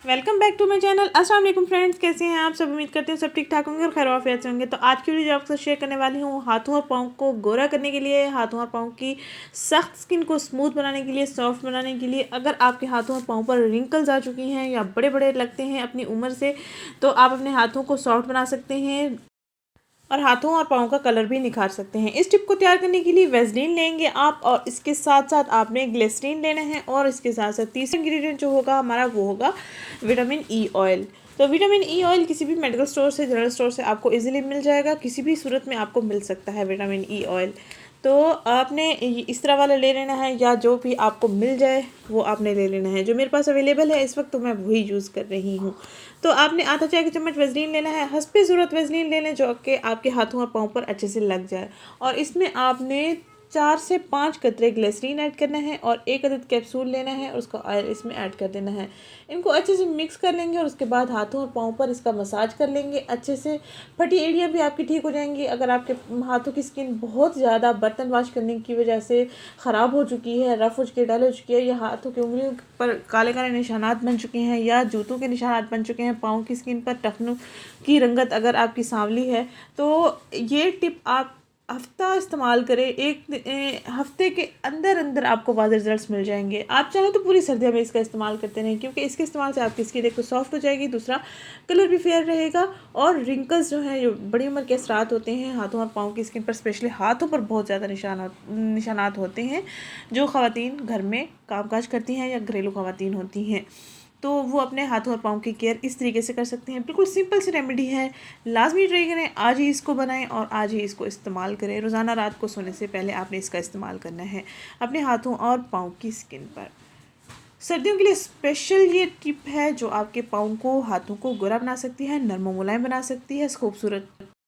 Welcome back to my channel. अस्सलाम वालेकुम friends, कैसे हैं आप सब। उम्मीद करते हैं सब ठीक ठाक होंगे और खैर आफियत से होंगे। तो आज की वीडियो जो आपके साथ शेयर करने वाली हूँ हाथों और पाँव को गोरा करने के लिए, हाथों और पाँव की सख्त स्किन को स्मूथ बनाने के लिए, सॉफ्ट बनाने के लिए। अगर आपके हाथों और पाँव पर रिंकल्स आ चुकी हैं या बड़े बड़े लगते हैं अपनी उम्र से, तो आप अपने हाथों को सॉफ्ट बना सकते हैं और हाथों और पाँव का कलर भी निखार सकते हैं। इस टिप को तैयार करने के लिए वेस्लीन लेंगे आप, और इसके साथ साथ आपने ग्लिसरीन लेना है, और इसके साथ साथ तीसरा इंग्रेडिएंट जो होगा हमारा वो होगा विटामिन ई ऑयल। तो विटामिन ई ऑयल किसी भी मेडिकल स्टोर से, जनरल स्टोर से आपको इजीली मिल जाएगा, किसी भी सूरत में आपको मिल सकता है विटामिन ई ऑयल। तो आपने इस तरह वाला ले लेना है, या जो भी आपको मिल जाए वो आपने ले लेना है। जो मेरे पास अवेलेबल है इस वक्त तो मैं वही यूज़ कर रही हूँ। तो आपने आधा चाय का चम्मच वेस्लीन लेना है। हस्बे ज़रूरत वेस्लीन ले लें जो कि आपके हाथों और पाँव पर अच्छे से लग जाए। और इसमें आपने 4 से 5 कतरे ग्लिसरीन ऐड करना है और 1 अदद कैप्सूल लेना है और उसका ऑयल इसमें ऐड कर देना है। इनको अच्छे से मिक्स कर लेंगे और उसके बाद हाथों और पाँव पर इसका मसाज कर लेंगे अच्छे से। फटी एरिया भी आपकी ठीक हो जाएंगी। अगर आपके हाथों की स्किन बहुत ज़्यादा बर्तन वॉश करने की वजह से ख़राब हो चुकी है, रफ़ हो चुकी है, डल हो चुकी है, या हाथों की उंगलियों पर काले काले निशानात बन चुके हैं, या जूतों के निशानात बन चुके हैं, पाँव की स्किन पर टखनों की रंगत अगर आपकी सांवली है, तो ये टिप आप हफ्ता इस्तेमाल करें। हफ्ते के अंदर अंदर आपको वाज़ेह रिजल्ट्स मिल जाएंगे। आप चाहें तो पूरी सर्दियों में इसका इस्तेमाल करते रहें, क्योंकि इसके इस्तेमाल से आपकी स्किन एक तो सॉफ्ट हो जाएगी, दूसरा कलर भी फेयर रहेगा। और रिंकल्स जो हैं, जो बड़ी उम्र के असरात होते हैं हाथों और पाँव की स्किन पर, स्पेशली हाथों पर बहुत ज़्यादा निशानात होते हैं जो ख़वातीन घर में कामकाज करती हैं या घरेलू ख़वातीन होती हैं, तो वो अपने हाथों और पाँव की केयर इस तरीके से कर सकते हैं। बिल्कुल सिंपल सी रेमेडी है, लाजमी ट्राई करें। आज ही इसको बनाएं और आज ही इसको इस्तेमाल करें। रोज़ाना रात को सोने से पहले आपने इसका इस्तेमाल करना है अपने हाथों और पाँव की स्किन पर। सर्दियों के लिए स्पेशल ये टिप है जो आपके पाँव को, हाथों को गोरा बना सकती है, नरम मुलायम बना सकती है, खूबसूरत